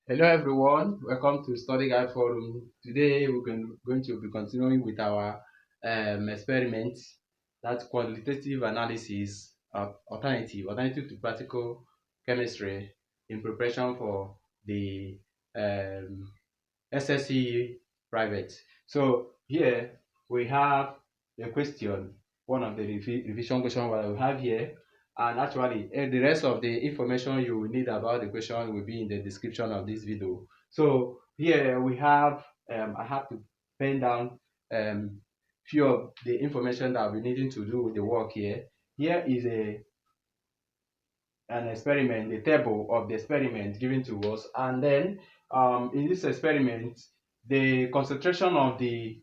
Hello everyone, welcome to Study Guide Forum. Today we're going to be continuing with our experiment, that's qualitative analysis of alternative to practical chemistry in preparation for the um, SSC private. So here we have a question, one of the revision question that we have here, and actually the rest of the information you will need about the question will be in the description of this video. So here we have, I have to pen down few of the information that I'll be needing to do with the work here. Here is an experiment, the table of the experiment given to us, and then in this experiment, the concentration of the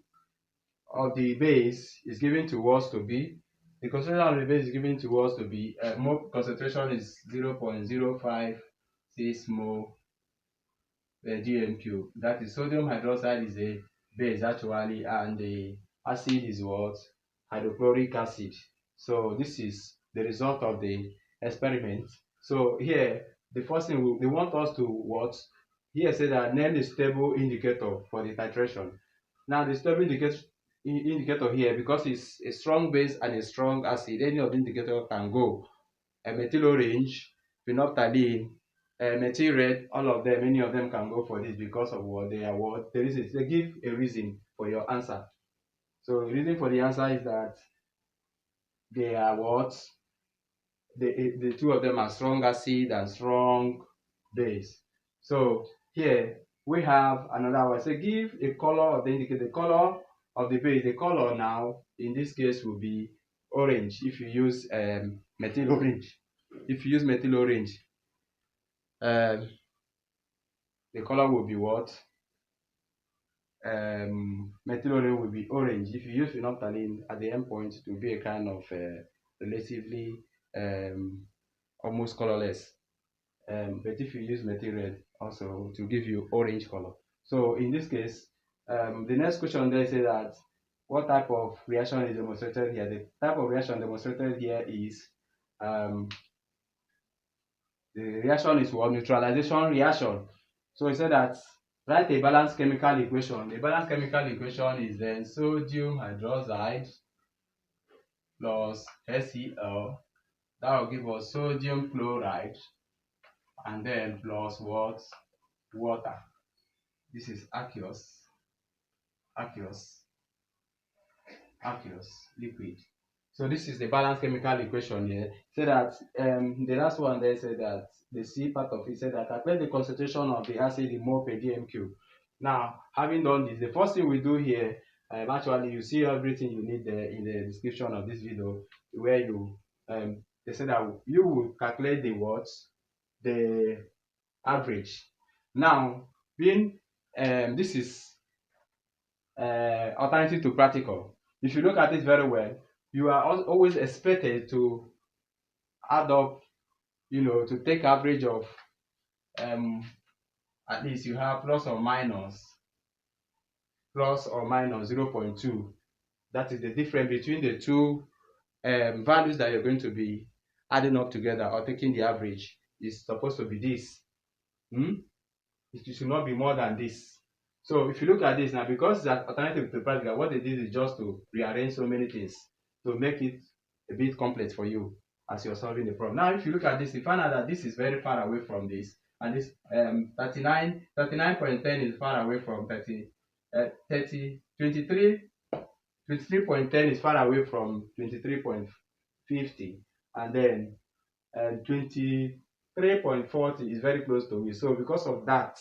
base is given to us to be the concentration of the base is given to us to be mole concentration is 0.056 mole per gm cube. That is sodium hydroxide is a base actually, and the acid is what? Hydrochloric acid. So this is the result of the experiment. So here the first thing they want us to what? Here say that name the stable indicator for the titration. Now the stable indicator here, because it's a strong base and a strong acid, any of the indicator can go. Methyl orange, phenolphthalein, methyl red, all of them, any of them can go for this because of what they are. What the reason, they give a reason for your answer. So the reason for the answer is that they are what? The two of them are strong acid and strong base. So here we have another one. So give a color of the indicator, the color of the base. The color now in this case will be orange if you use methyl orange. If you use methyl orange, um, the color will be what? Methyl orange will be orange. If you use phenolphthalein at the end point, it will be a kind of relatively almost colorless. But if you use methyl red also to give you orange color. So in this case, the next question there say that what type of reaction is demonstrated here? The type of reaction demonstrated here is the reaction is what? Neutralization reaction. So he said that write a balanced chemical equation. The balanced chemical equation is then sodium hydroxide plus HCl. That will give us sodium chloride and then plus what? Water. This is aqueous, liquid. So this is the balanced chemical equation here. So that the last one there said that the C part of it said that calculate the concentration of the acid in mole per dm cube. Now, having done this, the first thing we do here, actually you see everything you need there in the description of this video, where you they said that you will calculate the what? The average. Now, being this is alternative to practical. If you look at it very well, you are always expected to add up, to take average of at least you have plus or minus 0.2. That is the difference between the two values that you're going to be adding up together or taking the average is supposed to be this. It should not be more than this. So if you look at this now, because that alternative to practical, what they did is just to rearrange so many things to make it a bit complex for you as you're solving the problem. Now, if you look at this, you find out that this is very far away from this, and this 39.10 is far away from 23.10 is far away from 23.50, and then 23.40 is very close to it. So because of that,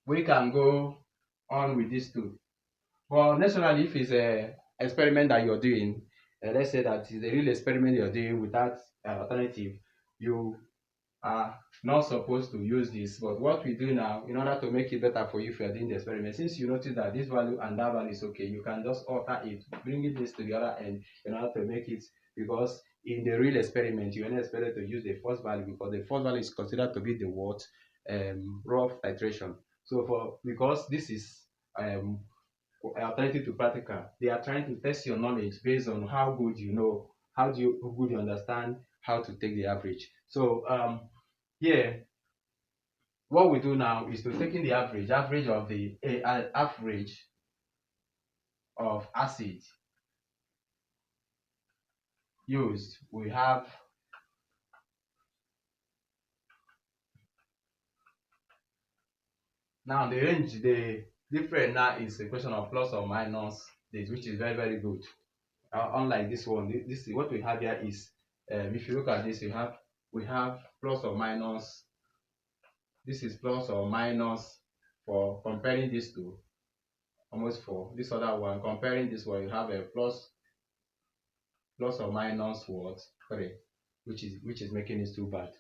we can go on with these two. But naturally, if it's a experiment that you're doing, let's say that it's a real experiment you're doing without alternative, you are not supposed to use this. But what we do now, in order to make it better for you if you're doing the experiment, since you notice that this value and that value is okay, you can just alter it, bring this to the other end in order to make it, because in the real experiment, you're not expected to use the first value because the first value is considered to be the what? Rough titration. So because this is alternative to practical, they are trying to test your knowledge based on how good you know, how good you understand how to take the average. So here what we do now is to taking the average of the average of acid used. We have now the range, the different now is a question of plus or minus this, which is very good. Unlike this one, this is what we have here is if you look at this, we have plus or minus. This is plus or minus for comparing these two, almost for this other one. Comparing this one, you have a plus or minus what 3, which is making it too bad.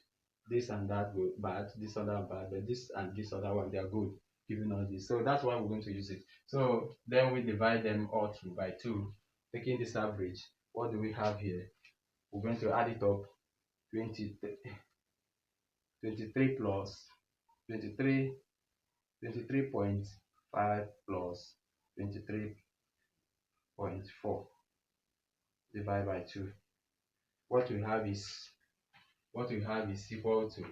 This and that go bad, this other bad, but this and this other one they are good, giving us this. So that's why we're going to use it. So then we divide them all through by 2, taking this average. What do we have here? We're going to add it up. 23 plus 23 23.5 plus 23.4 divided by 2. What we have is equal to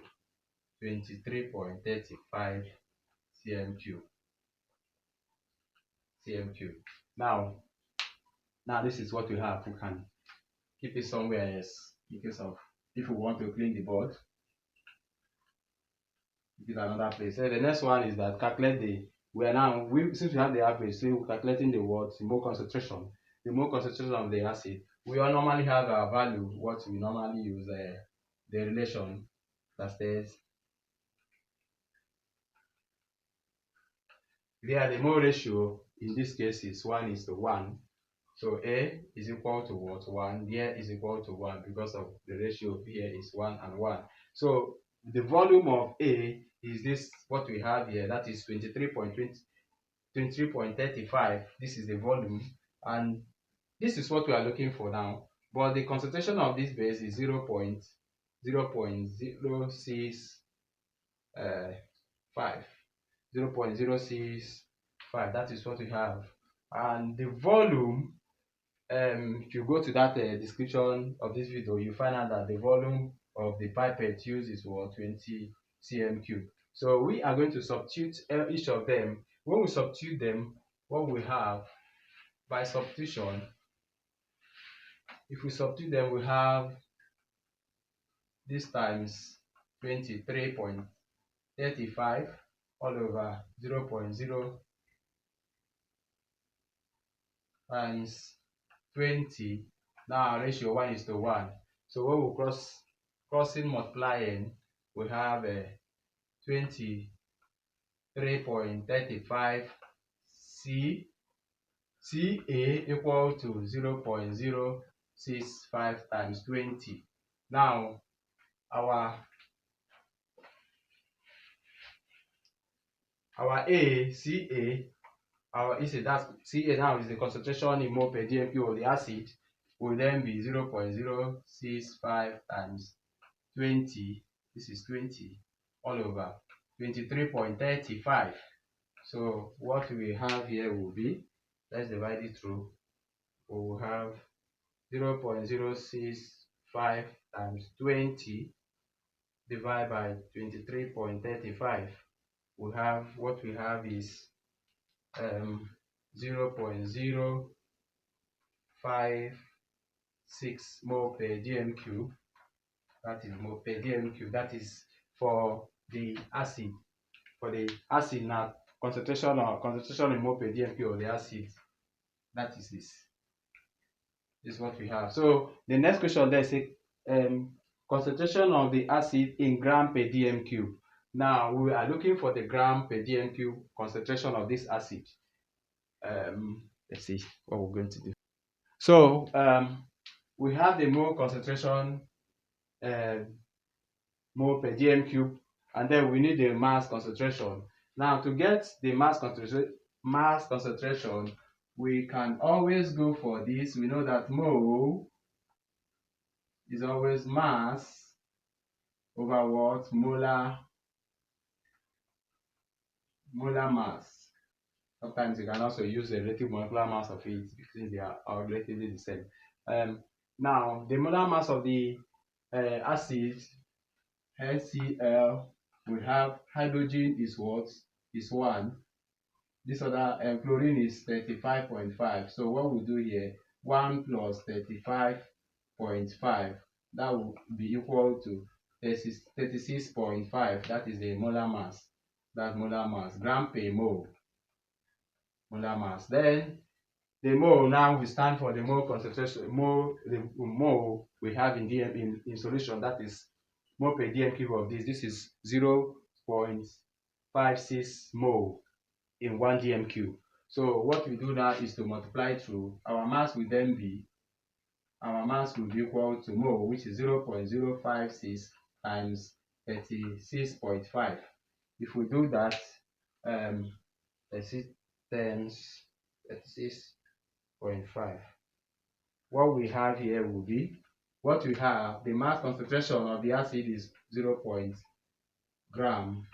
23.35 cm3. Now this is what we have. We can keep it somewhere else in case of if we want to clean the board. Keep it another place. So the next one is that calculate the since we have the average, so we're calculating the mole concentration. The mole concentration of the acid. We all normally have our value, what we normally use the relation that says there the mole ratio in this case is 1:1. So A is equal to what? 1. There is equal to 1 because of the ratio here is 1 and 1. So the volume of A is this what we have here, that is 23.35. This is the volume, and this is what we are looking for now. But the concentration of this base is 0.065. 0.065. That is what we have. And the volume, if you go to that description of this video, you find out that the volume of the pipette used is what 20 cm3. So we are going to substitute each of them. When we substitute them, what we have by substitution, if we substitute them, we have this times 23.35 all over 0.0 times 20. Now ratio 1:1. So when we crossing multiplying, we have 23.35 Ca equal to 0.065 times 20. Now our Ca, that's Ca now is the concentration in mole per dmq of the acid, will then be 0.065 times 20. This is 20 all over 23.35. So what we have here will be, let's divide it through. We will have 0.065 times 20 divided by 23.35. We have what we have is 0.056 mole per dm3. That is mole per dm3. That is for the acid. For the acid now, concentration in mole per dm3 of the acid. That is this. This is what we have. So the next question there is concentration of the acid in gram per dm3. Now we are looking for the gram per dm3 concentration of this acid. Let's see what we're going to do. So we have the mole concentration, mole per dm3, and then we need the mass concentration. Now to get the mass concentration, we can always go for this. We know that mole is always mass over what? Molar mass. Sometimes you can also use the relative molecular mass of it because they are relatively the same. Now the molar mass of the acid HCl we have hydrogen is what? Is 1. This other chlorine is 35.5. So what we do here, 1 plus 35.5, that will be equal to 36.5. That is the molar mass. That's molar mass, gram per mole, molar mass. Then the mole now we stand for the mole concentration. The mole we have in in solution, that is mole per dm cube of this. This is 0.56 mole in 1 dm cube. So what we do now is to multiply through. Our mass will be equal to mole, which is 0.056 times 36.5. If we do that, 36 times 36.5, what we have here will be, the mass concentration of the acid is 0. gram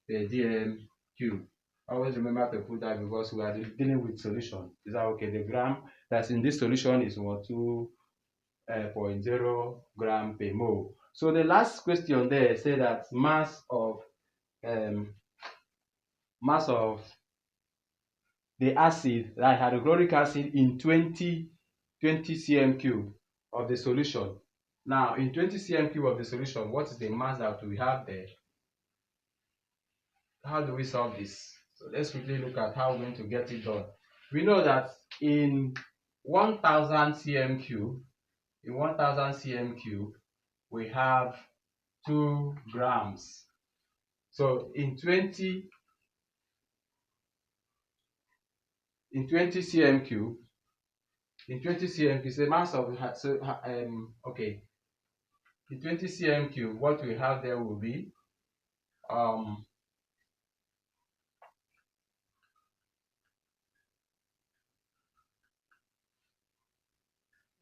per dm cube. Always remember to put that because we are dealing with solution. Is that okay? The gram that's in this solution is 2.0 gram per mole. So the last question there say that mass of the acid, like hydrochloric acid, in 20 cm cube of the solution. Now in 20 cm cube of the solution, what is the mass that we have there? How do we solve this? So let's quickly look at how we're going to get it done. We know that in 1000 cm cube, we have 2 grams. So in 20 cm cube, is the mass of okay. In 20 cm cube, what we have there will be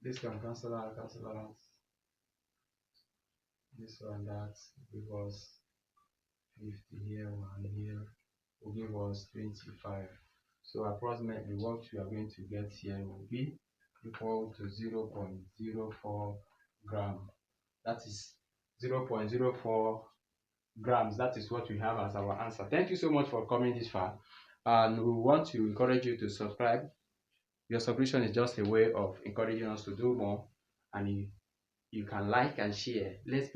this one cancel out, this one, that give us 50 here, 1 here, will give us 25. So approximately what we are going to get here will be equal to 0.04 gram. That is 0.04 grams. That is what we have as our answer. Thank you so much for coming this far, and we want to encourage you to subscribe. Your subscription is just a way of encouraging us to do more, and you can like and share. Let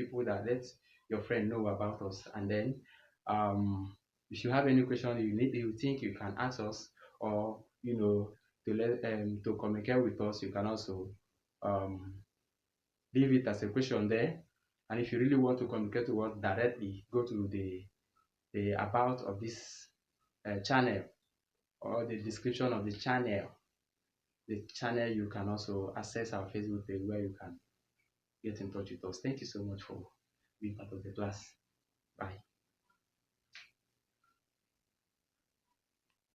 your friend know about us, and then if you have any question you think you can ask us, or to communicate with us, you can also leave it as a question there. And if you really want to communicate with us directly, go to the about of this channel, or the description of the channel. You can also access our Facebook page where you can get in touch with us. Thank you so much for being part of the class. Bye.